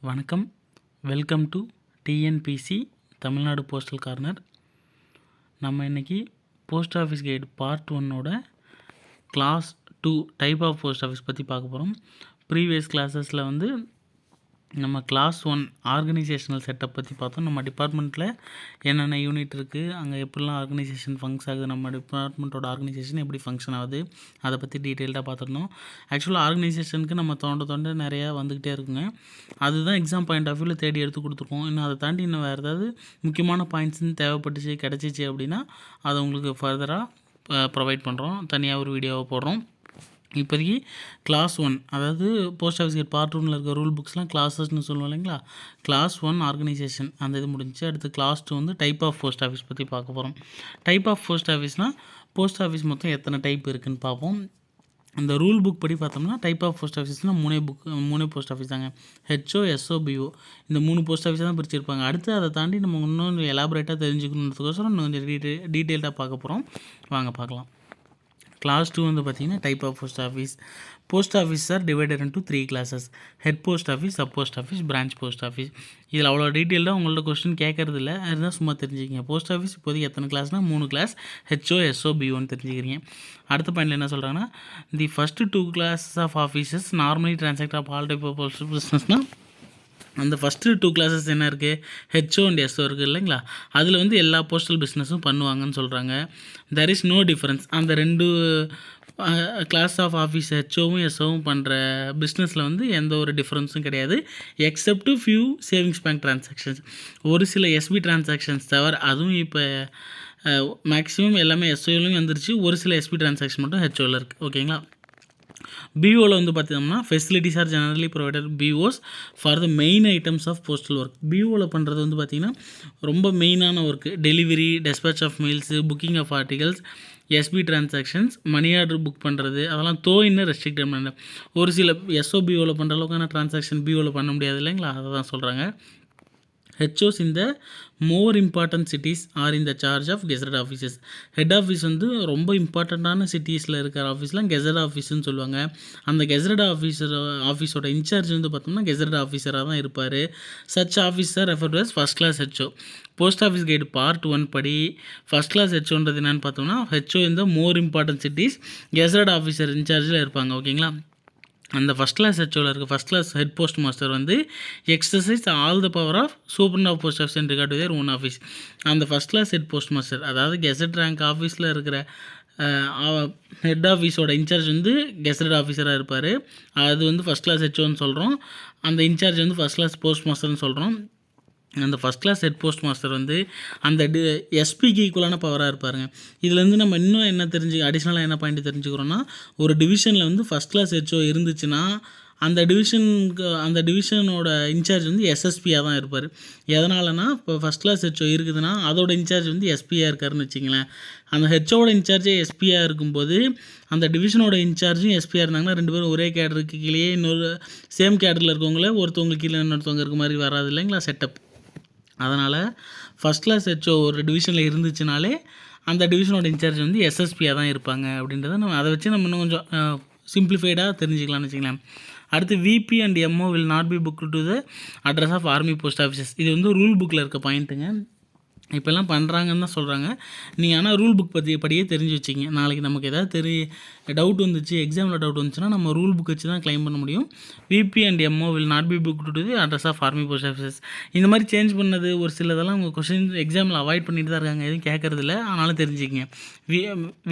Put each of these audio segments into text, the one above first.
வணக்கம். Welcome to TNPSC Tamil Nadu postal corner. நம்ம இன்றைக்கி post office guide part 1 class 2 type of post office பற்றி பார்க்க போகிறோம். ப்ரீவியஸ் கிளாஸஸில் நம்ம கிளாஸ் 1 ஆர்கனைசேஷனல் செட்டப் பற்றி பார்த்தோம். நம்ம டிபார்ட்மெண்ட்டில் என்னென்ன யூனிட் இருக்குது, அங்கே எப்படிலாம் ஆர்கனைசேஷன் ஃபங்க்ஸ் ஆகுது, நம்ம டிபார்ட்மெண்ட்டோட ஆர்கனைசேஷன் எப்படி ஃபங்க்ஷன் ஆகுது, அதை பற்றி டீட்டெயில்டாக பார்த்துருந்தோம். ஆக்சுவலாக ஆர்கனைசேஷனுக்கு நம்ம தோண்ட நிறையா வந்துக்கிட்டே இருக்குங்க. அதுதான் எக்ஸாம் பாயிண்ட் ஆஃப் வியூவில் தேடி எடுத்து கொடுத்துருக்கோம். இன்னும் அதை தாண்டி இன்னும் வேறு ஏதாவது முக்கியமான பாயிண்ட்ஸ்ன்னு தேவைப்பட்டுச்சு கிடச்சிச்சு அப்படின்னா அதை உங்களுக்கு ஃபர்தராக ப்ரொவைட் பண்ணுறோம். தனியாக ஒரு வீடியோவை போடுறோம். இப்போதைக்கு கிளாஸ் 1, அதாவது போஸ்ட் ஆஃபீஸ் கைட் பார்ட் 1 இருக்க ரூல் புக்ஸ்லாம் கிளாஸஸ்ன்னு சொல்லுவோம் இல்லைங்களா. கிளாஸ் 1 ஆர்கனைசேஷன் அந்த இது முடிஞ்சு அடுத்து class 2 type of post office பற்றி பார்க்க போகிறோம். டைப் ஆஃப் போஸ்ட் ஆஃபீஸ்னால் போஸ்ட் ஆஃபீஸ் மொத்தம் எத்தனை டைப் இருக்குதுன்னு பார்ப்போம். அந்த ரூல் புக் படி பார்த்தோம்னா டைப் ஆஃப் போஸ்ட் ஆஃபீஸ்னால் மூணே போஸ்ட் ஆஃபீஸ் தாங்க. ஹெச்ஓ, எஸ்ஓ, பிஓ இந்த 3 போஸ்ட் ஆஃபீஸாக தான் பிரிச்சிருப்பாங்க. அடுத்து அதை தாண்டி நம்ம இன்னும் எலாபரேட்டாக தெரிஞ்சுக்கணுன்றதுக்கோசரம் இன்னும் கொஞ்சம் டீட்டெயில்டாக பார்க்க போகிறோம். வாங்க பார்க்கலாம். கிளாஸ் 2 பார்த்திங்கன்னா type of post office are divided into 3 classes: head post office, sub post office, branch post office. இதில் அவ்வளோ டீட்டெயிலாக உங்கள்ட்ட கொஸ்டின் கேட்கறது இல்லை, அதுதான் சும்மா தெரிஞ்சுக்கிங்க. போஸ்ட் ஆஃபீஸ் இப்போதைக்கு எத்தனை கிளாஸ்னால் 3 கிளாஸ், ஹெச்ஓ, எஸ்ஓ, பிஓன்னு தெரிஞ்சுக்கிறீங்க. அடுத்த பாயிண்டில் என்ன சொல்கிறாங்கன்னா, the first 2 classes of offices normally transact of all type of post பிஸ்னஸ்னால் அந்த ஃபஸ்ட்டு 2 classes என்ன இருக்குது, ஹெச்ஓ அண்ட் எஸ்ஓ இருக்குது இல்லைங்களா. அதில் எல்லா போஸ்டல் பிஸ்னஸும் பண்ணுவாங்கன்னு சொல்கிறாங்க. There is no difference. அந்த 2 கிளாஸ் ஆஃப் ஆஃபீஸ் ஹெச்ஓவும் எஸ்ஓவும் பண்ணுற பிஸ்னஸில் எந்த ஒரு டிஃப்ரென்ஸும் கிடையாது. Except few savings bank transactions, ஒரு சில எஸ்பி ட்ரான்சாக்ஷன்ஸ் தவிர. அதுவும் இப்போ மேக்ஸிமம் எல்லாமே எஸ்ஓலையும் வந்துருச்சு. ஒரு சில எஸ்பி ட்ரான்சாக்ஷன் மட்டும் ஹெச்ஓவில் இருக்குது. ஓகேங்களா. பிஓவில் பார்த்தோம்னா facilities are generally provided POs for the main items of postal work. பிஓவில் பண்ணுறது பார்த்திங்கன்னா ரொம்ப மெயினான work. Delivery, despatch of mails, booking of articles, SP transactions, money order book பண்ணுறது, அதெல்லாம் இன்னும் ரெஸ்ட்ரிக்டட் பண்ண. ஒரு சில எஸ்ஓ பிஓவில் பண்ணுற அளவுக்கான ட்ரான்சாக்ஷன் பிஓவில் பண்ண முடியாது இல்லைங்களா, அதை தான் சொல்கிறாங்க. HOs in the more important cities are in the charge of gazetted offices. Head office ரொம்ப இம்பார்ட்டண்ட்டான சிட்டிஸில் இருக்கிற ஆஃபீஸ்லாம் கெசட் ஆஃபீஸ்ன்னு சொல்லுவாங்க. அந்த கெசட் ஆஃபீஸோட இன்சார்ஜ் பார்த்தோம்னா கெசட் ஆஃபீஸராக தான் இருப்பார். Such officer referred to as first class HO. Post office guide part 1 படி ஃபஸ்ட் கிளாஸ் ஹெச்ஓன்றது என்னென்னு பார்த்தோம்னா, HO in the more important cities gazetted officer இன்சார்ஜில் இருப்பாங்க. ஓகேங்களா. அந்த ஃபஸ்ட் கிளாஸ் ஹெச்ஓவில் இருக்க first class head post master exercise all the power of superintendent of post office in regard to their own office. அந்த first class head post master, அதாவது gazetted rank ஆஃபீஸில் இருக்கிற ஹெட் ஆஃபீஸோட இன்சார்ஜ் கெசட் ஆஃபீஸராக இருப்பார். அது first class ஹெச்ஓன்னு சொல்கிறோம். அந்த இன்சார்ஜ் ஃபஸ்ட் கிளாஸ் போஸ்ட் மாஸ்டர்னு சொல்கிறோம். அந்த first class head post master அந்த எஸ்பிக்கு ஈக்குவலான பவராக இருப்பாருங்க. இதுலேருந்து நம்ம இன்னும் என்ன அடிஷ்னலாக என்ன பாயிண்ட் தெரிஞ்சுக்கிறோன்னா, ஒரு டிவிஷனில் ஃபஸ்ட் கிளாஸ் ஹெச்ஓ இருந்துச்சுன்னா அந்த டிவிஷனோட இன்சார்ஜ் எஸ்எஸ்பியாக தான் இருப்பார். எதனாலனா, இப்போ ஃபஸ்ட் கிளாஸ் ஹெச்ஓ இருக்குதுன்னா அதோட இன்சார்ஜ் எஸ்பியாக இருக்காருன்னு வச்சிங்களேன். அந்த ஹெச்ஓட இன்சார்ஜே எஸ்பியாக இருக்கும்போது அந்த டிவிஷனோட இன்சார்ஜும் எஸ்பியாக இருந்தாங்கன்னா 2 பேரும் ஒரே கேடருக்கு கீழே இன்னொரு சேம் கேடரில் இருக்கவங்களே ஒருத்தவங்களுக்கு கீழே இன்னொருத்தவங்க இருக்க மாதிரி வராது இல்லைங்களா செட்டப். அதனால் ஃபஸ்ட் கிளாஸ் ஹெச்ஓ ஒரு டிவிஷனில் இருந்துச்சுனாலே அந்த டிவிஷனோட இன்சார்ஜ் எஸ்எஸ்பியாக தான் இருப்பாங்க. அப்படின்றத நம்ம அதை வச்சு நம்ம இன்னும் கொஞ்சம் சிம்பிளிஃபைடாக தெரிஞ்சுக்கலாம்னு வச்சுக்கலாம். அடுத்து VP and MO will not be book to the address of army post offices. இது ரூல் புக்கில் இருக்க பாயிண்ட்டுங்க. இப்போல்லாம் பண்ணுறாங்கன்னு தான் சொல்கிறாங்க. நீங்கள் ஆனால் ரூல் புக் படியே தெரிஞ்சு வச்சிங்க. நாளைக்கு நமக்கு ஏதாவது டவுட் வந்துச்சு, எக்ஸாமில் டவுட் வந்துச்சுன்னா நம்ம ரூல் புக் வச்சு தான் கிளைம் பண்ண முடியும். VP and MO will not be book to the address of army post offices. இந்த மாதிரி சேஞ்ச் பண்ணது ஒரு சிலதெல்லாம் உங்கள் கொஸ்டின் எக்ஸாமில் அவாய்ட் பண்ணிட்டு தான் இருக்காங்க, எதுவும் கேட்குறதில்ல. ஆனாலும் தெரிஞ்சுக்கிங்க.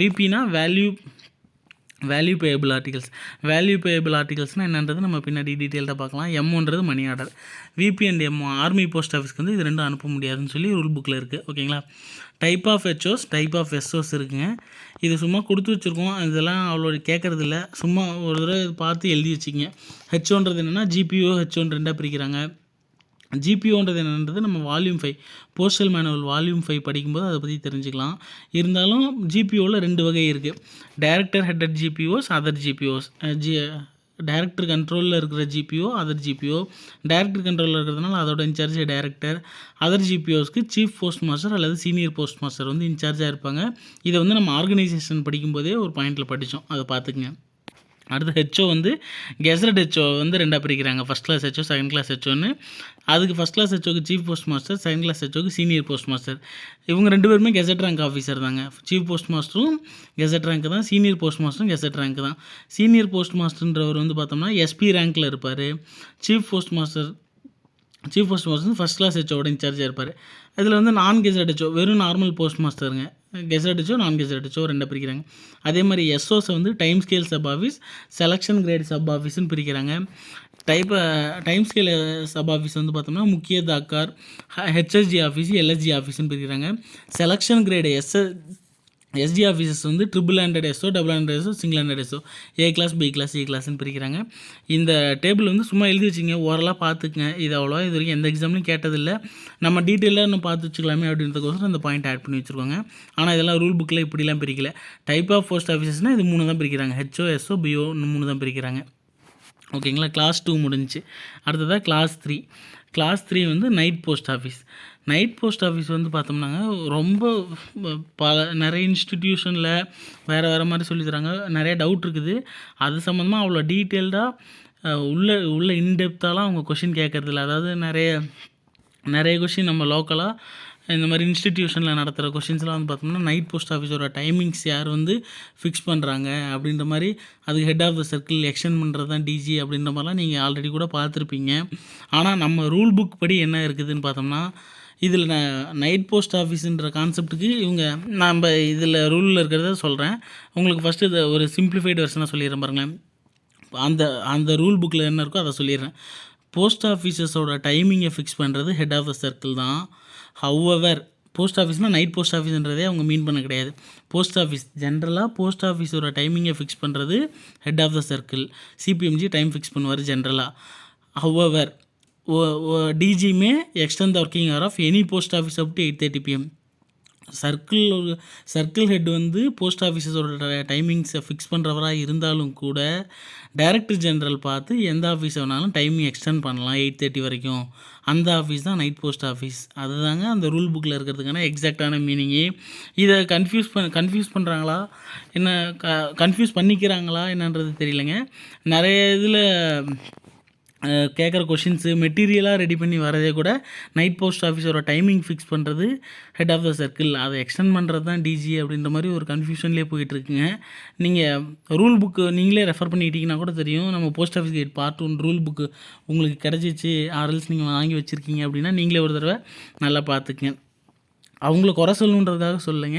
விபினா value payable articles. Value payable ஆர்டிகல்ஸ்னால் என்னன்றது நம்ம பின்னாடி டீட்டெயில்டாக பார்க்கலாம். எம்ஓன்றது money order. VP and MO army post ஆஃபீஸ்க்கு இது ரெண்டும் அனுப்ப முடியாதுன்னு சொல்லி ரூல் புக்கில் இருக்குது. ஓகேங்களா. Type of HOs, type of SOs இருக்குங்க. இது சும்மா கொடுத்து வச்சுருக்கோம், இதெல்லாம் அவ்வளோ கேட்குறதில்ல. சும்மா ஒரு தடவை பார்த்து எழுதி வச்சுக்கிங்க. ஹெச்ஓன்றது என்னென்னா ஜிபிஓ, ஹெச்ஓன்னு 2ஆக பிரிக்கிறாங்க. ஜிபிஓன்றது என்னன்றது நம்ம வால்யூம் 5 போஸ்டல் மேனுவல் வால்யூம் 5 படிக்கும்போது அதை பற்றி தெரிஞ்சுக்கலாம். இருந்தாலும் ஜிபிஓவில் 2 வகை இருக்குது. Director headed GPOs, other GPOs. Director கண்ட்ரோலில் இருக்கிற ஜிபிஓ, அதர் ஜிபிஓ. டைரக்டர் கண்ட்ரோலில் இருக்கிறதுனால அதோட இன்சார்ஜ் டைரக்டர். அதர் ஜிபிஓஸ்க்கு சீஃப் போஸ்ட் மாஸ்டர் அல்லது சீனியர் போஸ்ட் மாஸ்டர் இன்சார்ஜாக இருப்பாங்க. இதை நம்ம ஆர்கனைசேஷன் படிக்கும்போதே ஒரு பாயிண்டில் படித்தோம், அதை பார்த்துக்குங்க. அடுத்து ஹெச்ஓ வந்து கெசட் ஹெச்ஓ வந்து 2ஆக பிரிக்கிறாங்க. First class HO, second class ஹெச்ஓன்னு. அதுக்கு ஃபஸ்ட் கிளாஸ் ஹெச்ஓக்கு chief post master, second class ஹெச்ஓக்கு சீனியர் போஸ்ட் மாஸ்டர். இவங்க 2 பேருமே கெசட் ரேங்க் ஆஃபீஸர் தாங்க. சீஃப் போஸ்ட் மாஸ்டரும் கெசட் ரேங்க் தான், சீனியர் போஸ்ட் மாஸ்டரும் கெசட் ரேங்க் தான். சீனியர் போஸ்ட் மாஸ்டர்ன்றவர் வந்து பார்த்தோம்னா எஸ்பி ரேங்க்கில் இருப்பார். சீஃப் போஸ்ட் மாஸ்டர் வந்து ஃபஸ்ட் கிளாஸ் ஹெச்ஓட இன்சார்ஜாக இருப்பார். இதில் வந்து நான் கெசட் ஹெச்ஓ வெறும் நார்மல் போஸ்ட் மாஸ்டருங்க. கெசட் ஹெச்ஓ, நான் கெசட் ஹெச்ஓ 2 பிரிக்கிறாங்க. அதே மாதிரி எஸ்ஓஸை வந்து time scale sub office, selection grade sub ஆஃபீஸ்னு பிரிக்கிறாங்க. டைம் ஸ்கேல் சப் ஆஃபீஸ் வந்து பார்த்தோம்னா முக்கிய தாக்கார், ஹெச்எஸ்ஜி ஆஃபீஸ், எல்எஸ்ஜி ஆஃபீஸ்னு பிரிக்கிறாங்க. செலெக்ஷன் கிரேடு எஸ்டி ஆஃபீஸஸ் வந்து triple hundred SO, double hundred SO, single hundred SO, A class, B class, C கிளாஸ்ன்னு பிரிக்கிறாங்க. இந்த டேபிள் வந்து சும்மா எழுதி வச்சுங்க, ஓரலாக பார்த்துக்குங்க. இது அவ்வளோவா இது வரைக்கும் எந்த எக்ஸாம்லையும் கேட்டதில்லை. நம்ம டீட்டெயிலாக இன்னும் பார்த்து வச்சுக்கலாமே அப்படின்றதுக்கோசரம் இந்த பாயிண்ட் ஆட் பண்ணி வச்சுருக்கோங்க. ஆனால் இதெல்லாம் ரூல் புக்கில் இப்படிலாம் பிரிக்கல. டைப் ஆஃப் போஸ்ட் ஆஃபீஸஸ்னால் இது 3 தான் பிரிக்கிறாங்க. ஹெச்ஓ, எஸ்ஓ, பிஓ 3 தான் பிரிக்கிறாங்க. ஓகேங்களா. கிளாஸ் 2 முடிஞ்சு. அடுத்ததாக கிளாஸ் 3. கிளாஸ் 3 வந்து night post office. Night post office வந்து பார்த்தோம்னாங்க ரொம்ப நிறைய இன்ஸ்டிடியூஷனில் வேறு மாதிரி சொல்லி தராங்க. நிறைய டவுட் இருக்குது. அது சம்மந்தமாக அவ்வளோ டீட்டெயில்டாக உள்ள இன்டெப்த்தாலாம் அவங்க கொஷின் கேட்குறதில்ல. அதாவது நிறைய கொஷின் நம்ம லோக்கலாக இந்த மாதிரி இன்ஸ்டிடியூஷனில் நடத்துகிற கொஷின்ஸ்லாம் வந்து பார்த்தோம்னா நைட் போஸ்ட் ஆஃபீஸோட டைமிங்ஸ் யார் வந்து ஃபிக்ஸ் பண்ணுறாங்க அப்படின்ற மாதிரி, அதுக்கு head of the circle extend பண்ணுறது தான் டிஜி அப்படின்ற மாதிரிலாம் நீங்கள் ஆல்ரெடி கூட பார்த்துருப்பீங்க. ஆனால் நம்ம ரூல் புக் படி என்ன இருக்குதுன்னு பார்த்தோம்னா, இதில் நைட் போஸ்ட் ஆஃபீஸுன்ற கான்செப்ட்டுக்கு நம்ம இதில் ரூலில் இருக்கிறத சொல்கிறேன். உங்களுக்கு ஃபஸ்ட்டு இதை ஒரு சிம்பிளிஃபைடு வெர்ஷனாக சொல்லிடுறேன் பாருங்களேன். அந்த ரூல் புக்கில் என்ன இருக்கோ அதை சொல்லிடுறேன். போஸ்ட் ஆஃபீஸஸோட டைமிங்கை ஃபிக்ஸ் பண்ணுறது ஹெட் ஆஃப் த சர்க்கிள் தான். ஹவ்வவர் போஸ்ட் ஆஃபீஸ்னால் நைட் போஸ்ட் ஆஃபீஸ்ன்றதே அவங்க மீன் பண்ண கிடையாது. போஸ்ட் ஆஃபீஸ் ஜென்ரலாக போஸ்ட் ஆஃபீஸோட டைமிங்கை ஃபிக்ஸ் பண்ணுறது head of the circle. CPMG time fix பண்ணுவார் ஜென்ரலாக. However DG may extend the working hour of any post office up to 8:30 PM. Circle head வந்து போஸ்ட் ஆஃபீஸஸோட டைமிங்ஸை ஃபிக்ஸ் பண்ணுறவராக இருந்தாலும் கூட டைரக்டர் ஜென்ரல் பார்த்து எந்த ஆஃபீஸ் வேணாலும் டைமிங் எக்ஸ்டெண்ட் பண்ணலாம் 8:30 வரைக்கும். அந்த ஆஃபீஸ் தான் நைட் போஸ்ட் ஆஃபீஸ். அதுதாங்க அந்த ரூல் புக்கில் இருக்கிறதுக்கான எக்ஸாக்டான மீனிங்கு. இதை கன்ஃபியூஸ் பண்ணுறாங்களா என்ன, கன்ஃபியூஸ் பண்ணிக்கிறாங்களா என்னன்றது தெரியலைங்க. நிறைய இதில் கேட்குற கொஷின்ஸு மெட்டீரியலாக ரெடி பண்ணி வரதே கூட நைட் போஸ்ட் ஆஃபீஸோட டைமிங் ஃபிக்ஸ் பண்ணுறது ஹெட் ஆஃப் த சர்க்கிள், அதை எக்ஸ்டெண்ட் பண்ணுறது தான் டிஜி அப்படின்ற மாதிரி ஒரு கன்ஃபியூஷன்லேயே போயிட்டுருக்குங்க. நீங்கள் ரூல் புக்கு நீங்களே ரெஃபர் பண்ணிக்கிட்டிங்கன்னா கூட தெரியும். நம்ம post office guide part 1 rule book உங்களுக்கு கிடச்சிச்சு, ஆர்எல்ஸ் நீங்கள் வாங்கி வச்சுருக்கீங்க அப்படின்னா நீங்களே ஒரு தடவை நல்லா பார்த்துக்குங்க. அவங்கள குறை சொல்லணுன்றதுக்காக சொல்லுங்க,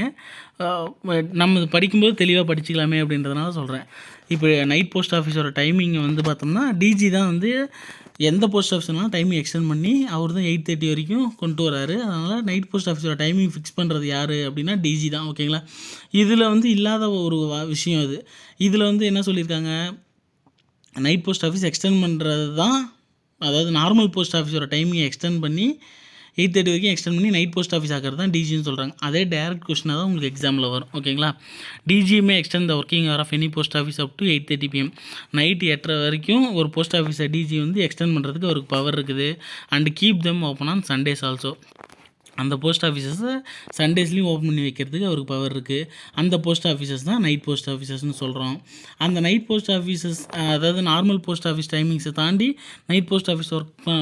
நம்ம படிக்கும்போது தெளிவாக படிச்சுக்கலாமே அப்படின்றதுனால சொல்கிறேன். இப்போ நைட் போஸ்ட் ஆஃபீஸோட டைமிங்கை வந்து பார்த்தோம்னா டிஜி தான் வந்து எந்த போஸ்ட் ஆஃபீஸ்னாலும் டைமிங் எக்ஸ்டெண்ட் பண்ணி அவர் தான் 8:30 வரைக்கும் கொண்டு வராரு. அதனால் நைட் போஸ்ட் ஆஃபீஸோட டைமிங் ஃபிக்ஸ் பண்ணுறது யார் அப்படின்னா டிஜி தான். ஓகேங்களா. இதில் வந்து இல்லாத ஒரு விஷயம் அது. இதில் வந்து என்ன சொல்லியிருக்காங்க, நைட் போஸ்ட் ஆஃபீஸ் எக்ஸ்டெண்ட் பண்ணுறது தான், அதாவது நார்மல் போஸ்ட் ஆஃபீஸோட டைமிங்கை எக்ஸ்டெண்ட் பண்ணி 8:30 வரைக்கும் எக்ஸ்டெண்ட் பண்ணி நைட் போஸ்ட் ஆஃபீஸ் ஆகிறது தான் டிஜின்னு சொல்கிறாங்க. அதே டேரக்ட் கொஸ்டினாக தான் உங்களுக்கு எக்ஸாமில் வரும். ஓகேங்களா. டிஜியுமே extend the working hour of any post office up to 8:30 PM. Night 8:30 வரைக்கும் ஒரு போஸ்ட் ஆஃபீஸை டிஜி வந்து எக்ஸ்டெண்ட் பண்ணுறதுக்கு அவருக்கு பவர் இருக்குது. And keep them open on Sundays also. அந்த போஸ்ட் ஆஃபீஸஸை சண்டேஸ்லேயும் ஓப்பன் பண்ணி வைக்கிறதுக்கு அவருக்கு பவர் இருக்குது. அந்த போஸ்ட் ஆஃபீஸஸ் தான் நைட் போஸ்ட் ஆஃபீஸஸ்னு சொல்கிறோம். அந்த நைட் போஸ்ட் ஆஃபீஸஸ் அதாவது நார்மல் போஸ்ட் ஆஃபீஸ் டைமிங்ஸை தாண்டி நைட் போஸ்ட் ஆஃபீஸ்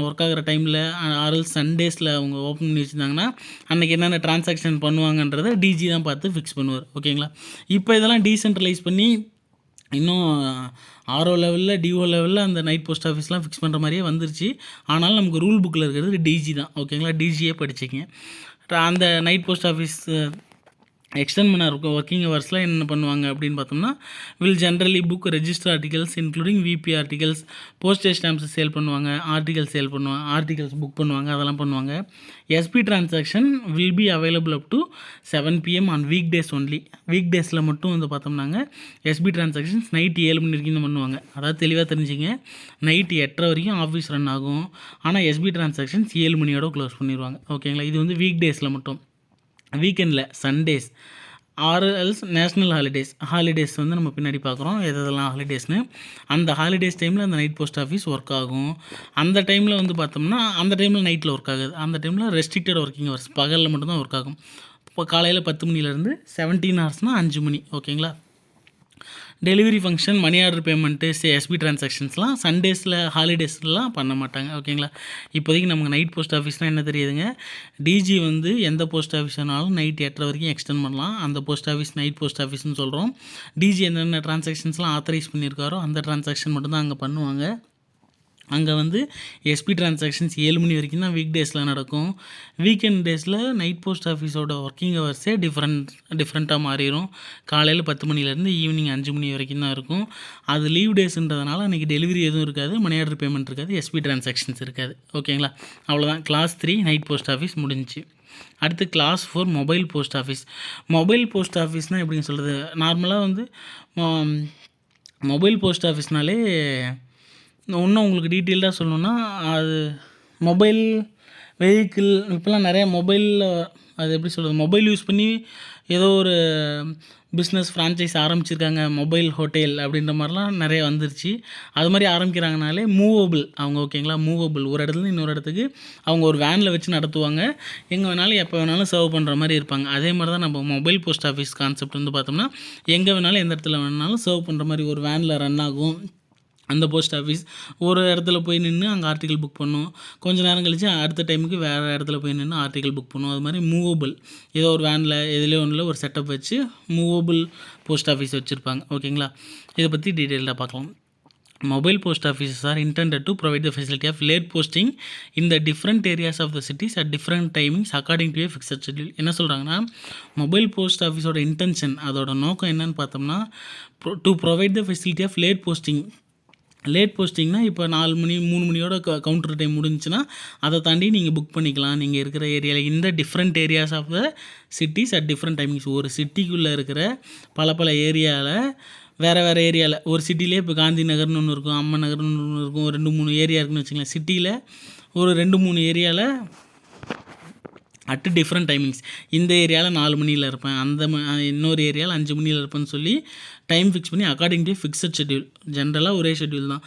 ஒர்க் ஆகிற டைமில் ஆர்எல் சண்டேஸில் அவங்க ஓப்பன் பண்ணி வச்சுருந்தாங்கன்னா அன்றைக்கி என்னென்ன ட்ரான்சாக்ஷன் பண்ணுவாங்கன்றதை டிஜி தான் பார்த்து ஃபிக்ஸ் பண்ணுவார். ஓகேங்களா. இப்போ இதெல்லாம் டீசென்ட்ரலைஸ் பண்ணி இன்னும் ஆர்ஓ லெவலில் டிஓ லெவலில் அந்த நைட் போஸ்ட் ஆஃபீஸ்லாம் ஃபிக்ஸ் பண்ணுற மாதிரியே வந்துருச்சு. ஆனாலும் நமக்கு ரூல் புக்கில் இருக்கிறது டிஜி தான். ஓகேங்களா. டிஜியே படிச்சிங்க. அந்த நைட் போஸ்ட் ஆஃபீஸ் எக்ஸ்டெண்ட் பண்ண ஒர்க்கிங் ஹவர்ஸில் என்ன பண்ணுவாங்க அப்படின்னு பார்த்தோம்னா, will generally book register articles including VP articles, postage stamps sale பண்ணுவாங்க, ஆர்டிகல்ஸ் புக் பண்ணுவாங்க, அதெல்லாம் பண்ணுவாங்க. SB transaction will be available up to 7 PM on week days only. Week டேஸில் மட்டும் வந்து பார்த்தோம்னாங்க எஸ்பி டிரான்சாக்ஷன்ஸ் நைட் 7 மணி வரைக்கும் தான் பண்ணுவாங்க. அதாவது தெளிவாக தெரிஞ்சுங்க, நைட் 8:30 வரைக்கும் ஆஃபீஸ் ரன் ஆகும். ஆனால் எஸ்பி டிரான்சாக்ஷன்ஸ் 7 மணியோட க்ளோஸ் பண்ணிடுவாங்க. ஓகேங்களா. இது வந்து வீக் டேஸில் மட்டும். வீக்கெண்டில் சண்டேஸ் ஆர்எல்ஸ் நேஷ்னல் ஹாலிடேஸ் வந்து நம்ம பின்னாடி பார்க்குறோம் எதெல்லாம் ஹாலிடேஸ்னு. அந்த ஹாலிடேஸ் டைமில் அந்த நைட் போஸ்ட் ஆஃபீஸ் ஒர்க் ஆகும். அந்த டைமில் வந்து பார்த்தோம்னா அந்த டைமில் நைட்டில் ஒர்க் ஆகுது. அந்த டைமில் ரெஸ்ட்ரிக்டட் ஒர்க்கிங் ஹவர்ஸ், பகலில் மட்டும்தான் ஒர்க் ஆகும். இப்போ காலையில் 10 மணிலேருந்து 17 ஹவர்ஸ்னால் 5 மணி. ஓகேங்களா. Delivery function, money order payment, SP ட்ரான்சாக்ஷன்ஸ்லாம் சண்டேஸில் ஹாலிடேஸ்லாம் பண்ண மாட்டாங்க. ஓகேங்களா. இப்போதைக்கு நமக்கு நைட் போஸ்ட் ஆஃபீஸ்னால் என்ன தெரியுதுங்க, டிஜி வந்து எந்த போஸ்ட் ஆஃபீஸ் வேணாலும் நைட் 8:30 வரைக்கும் எக்ஸ்டெண்ட் பண்ணலாம். அந்த போஸ்ட் ஆஃபீஸ் நைட் போஸ்ட் ஆஃபீஸ்னு சொல்கிறோம். டிஜி என்னென்ன ட்ரான்சாக்ஷன்ஸ்லாம் ஆத்தரைஸ் பண்ணியிருக்காரோ அந்த ட்ரான்சாக்ஷன் மட்டும்தான் அங்கே பண்ணுவாங்க. அங்கே வந்து எஸ்பி ட்ரான்சாக்ஷன்ஸ் 7 மணி வரைக்கும் தான் வீக் டேஸில் நடக்கும். வீக்கெண்ட் டேஸில் நைட் போஸ்ட் ஆஃபீஸோட ஒர்க்கிங் ஹவர்ஸே டிஃப்ரெண்ட்டாக மாறிடும். காலையில் 10 மணிலேருந்து ஈவினிங் 5 மணி வரைக்கும் தான் இருக்கும். அது லீவ் டேஸ்ன்றதுனால அன்றைக்கி டெலிவரி எதுவும் இருக்காது, மணி ஆர்டர் பேமெண்ட் இருக்காது, எஸ்பி ட்ரான்சாக்ஷன்ஸ் இருக்காது. ஓகேங்களா. அவ்வளோதான். கிளாஸ் 3 நைட் போஸ்ட் ஆஃபீஸ் முடிஞ்சிச்சு. அடுத்து class 4 mobile post office. Mobile post ஆஃபீஸ்னால் எப்படின்னு சொல்கிறது, நார்மலாக வந்து மொபைல் போஸ்ட் ஆஃபீஸ்னாலே இன்னும் உங்களுக்கு டீட்டெயில்டாக சொல்லணுன்னா, அது மொபைல் வெஹிக்கிள் இப்போலாம் நிறையா மொபைலில் அது எப்படி சொல்கிறது, மொபைல் யூஸ் பண்ணி ஏதோ ஒரு பிஸ்னஸ் ஃப்ரான்ச்சைஸ் ஆரம்பிச்சிருக்காங்க, மொபைல் ஹோட்டல் அப்படின்ற மாதிரிலாம் நிறைய வந்துருச்சு. அது மாதிரி ஆரம்பிக்கிறாங்கனாலே மூவபிள் அவங்க. ஓகேங்களா. மூவபிள் ஒரு இடத்துல இன்னொரு இடத்துக்கு அவங்க ஒரு வேனில் வச்சு நடத்துவாங்க. எங்கே வேணாலும் எப்போ வேணாலும் சர்வ் பண்ணுற மாதிரி இருப்பாங்க. அதே மாதிரி தான் நம்ம மொபைல் போஸ்ட் ஆஃபீஸ் கான்செப்ட் வந்து பார்த்தோம்னா, எங்கே வேணாலும் எந்த இடத்துல வேணாலும் சர்வ் பண்ணுற மாதிரி ஒரு வேனில் ரன் ஆகும். அந்த போஸ்ட் ஆஃபீஸ் ஒரு இடத்துல போய் நின்று அங்கே ஆர்டிக்கல் புக் பண்ணும். கொஞ்சம் நேரம் கழித்து அடுத்த டைமுக்கு வேறு இடத்துல போய் நின்று ஆர்டிக்கல் புக் பண்ணும். அது மாதிரி மூவபிள் ஏதோ ஒரு வேனில் எதுலேயோ ஒன்றில் ஒரு செட்டப் வச்சு மூவபிள் போஸ்ட் ஆஃபீஸ் வச்சுருப்பாங்க. ஓகேங்களா. இதை பற்றி டீட்டெயிலாக பார்க்கலாம். Mobile post offices are intended to provide the facility of late posting in the different areas of the cities at different timings according to a fixed schedule. என்ன சொல்கிறாங்கன்னா, mobile post ஆஃபீஸோட intention, அதோட நோக்கம் என்னன்னு பார்த்தோம்னா, to provide the facility of late posting. Late போஸ்டிங்னால் இப்போ 4 மணி 3 மணியோட counter time முடிஞ்சுன்னா அதை தாண்டி நீங்கள் புக் பண்ணிக்கலாம். நீங்கள் இருக்கிற ஏரியாவில் இந்த different areas of the cities at different timings. ஒரு சிட்டிக்குள்ளே இருக்கிற பல ஏரியாவில் வேறு ஏரியாவில், ஒரு சிட்டிலே இப்போ காந்தி நகர்னு ஒன்று இருக்கும், அம்மன் நகர்னு ஒன்று இருக்கும், 2-3 ஏரியா இருக்குன்னு வச்சுக்கலாம். சிட்டியில் ஒரு 2-3 ஏரியாவில் அட் டிஃப்ரெண்ட் டைமிங்ஸ். இந்த ஏரியாவில் 4 மணியில் இருப்பேன், இன்னொரு ஏரியாவில் 5 மணியில் இருப்பேன்னு சொல்லி டைம் ஃபிக்ஸ் பண்ணி அக்கார்டிங் டு ஃபிக்ஸட் ஷெட்யூல். ஜென்ரலாக ஒரே ஷெட்யூல் தான்.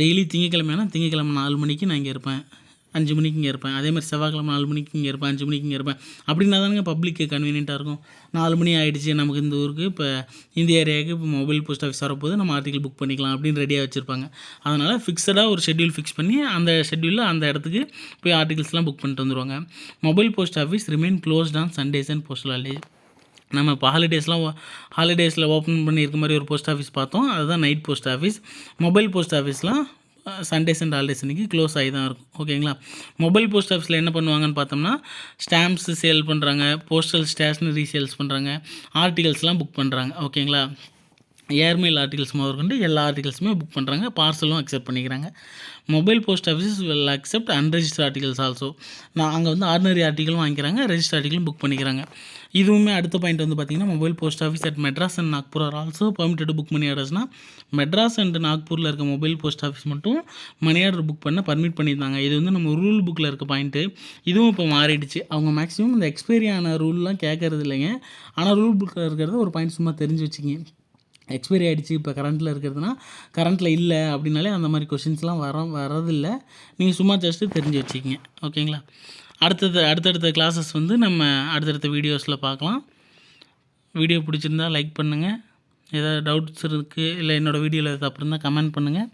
டெய்லி திங்கக்கிழமைனா திங்கக்கிழமை 4 மணிக்கு நான் இங்கே இருப்பேன், 5 மணிக்கு இங்கே இருப்பேன். அதே மாதிரி செவ்வாய்க்கிழமை 4 மணிக்கு இங்கே இருப்பேன், 5 மணிக்கு இங்கே இருப்பேன். அப்படின்னா தானுங்க பப்ளிக்கு கன்வீனியண்ட்டாக இருக்கும். 4 மணி ஆகிடுச்சு நமக்கு இந்த ஊருக்கு, இப்போ இந்த ஏரியாவுக்கு இப்போ மொபைல் போஸ்ட் ஆஃபீஸ் வரப்போது நம்ம ஆர்டிக்கல் புக் பண்ணிக்கலாம் அப்படின்னு ரெடியாக வச்சுருப்பாங்க. அதனால் ஃபிக்ஸடாக ஒரு ஷெட்யூல் ஃபிக்ஸ் பண்ணி அந்த ஷெட்யூலில் அந்த இடத்துக்கு போய் ஆர்டிகல்ஸ்லாம் புக் பண்ணிட்டு வந்துடுவாங்க. Mobile post office remain closed on Sundays and postal holidays. நம்ம இப்போ ஹாலிடேஸில் ஓப்பன் பண்ணியிருக்க மாதிரி ஒரு போஸ்ட் ஆஃபீஸ் பார்த்தோம், அதுதான் night post office. Mobile post ஆஃபீஸ்லாம் சண்டேஸ் அண்ட் ஹாலிடேஸ் அன்றைக்கி க்ளோஸ் ஆகி தான் இருக்கும். ஓகேங்களா. மொபைல் போஸ்ட் ஆஃபீஸில் என்ன பண்ணுவாங்கன்னு பார்த்தோம்னா, ஸ்டாம்ப்ஸ் சேல் பண்ணுறாங்க, போஸ்டல் ஸ்டேஷ்னரி சேல்ஸ் பண்ணுறாங்க, ஆர்டிகல்ஸ்லாம் புக் பண்ணுறாங்க. ஓகேங்களா. ஏர்மெயில் ஆர்டிகல்ஸ் முதற்கொண்டு எல்லா ஆர்டிகல்ஸுமே புக் பண்ணுறாங்க, பார்சலும் அக்செப்ட் பண்ணிக்கிறாங்க. Mobile post offices will accept unregister articles also. அங்கே வந்து ஆர்டினரி ஆர்டிகளும் வாங்கிக்கிறாங்க, ரெஜிஸ்டர் ஆர்டிகளும் புக் பண்ணிக்கிறாங்க. இதுவுமே அடுத்த பாயிண்ட் வந்து பார்த்திங்கன்னா, mobile post office at Madras and Nagpur are also permitted book money ஆர்டர்ஸ்னால், மெட்ராஸ் அண்ட் நாக்பூரில் இருக்க மொபைல் போஸ்ட் ஆஃபீஸ் மட்டும் மணி ஆர்டர் புக் பண்ண பர்மிட் பண்ணியிருந்தாங்க. இது வந்து நம்ம ரூல் புக்கில் இருக்க பாயிண்ட்டு. இதுவும் இப்போ மாறிடுச்சு. அவங்க மேக்ஸிமம் இந்த எக்ஸ்பைரி ஆன ரூல்லாம் கேட்கறது இல்லைங்க. ஆனால் ரூல் புக்கில் இருக்கிறது ஒரு பாயிண்ட் சும்மா தெரிஞ்சு வச்சுக்கிங்க. எக்ஸ்பைரி ஆகிடுச்சு இப்போ கரண்ட்டில் இருக்கிறதுனா, கரண்ட்டில் இல்லை அப்படின்னாலே அந்த மாதிரி கொஷின்ஸ்லாம் வரதில்லை. நீங்கள் சும்மா ஜஸ்ட்டு தெரிஞ்சு வச்சுக்கிங்க. ஓகேங்களா. அடுத்தடுத்த கிளாஸஸ் வந்து நம்ம அடுத்தடுத்த வீடியோஸில் பார்க்கலாம். வீடியோ பிடிச்சிருந்தா லைக் பண்ணுங்கள். ஏதாவது டவுட்ஸ் இருக்குது இல்லை என்னோடய வீடியோவில் தப்பு இருந்தால் கமெண்ட் பண்ணுங்கள்.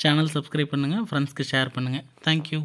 சேனல் சப்ஸ்கிரைப் பண்ணுங்கள், ஃப்ரெண்ட்ஸ்க்கு ஷேர் பண்ணுங்கள். தேங்க்யூ.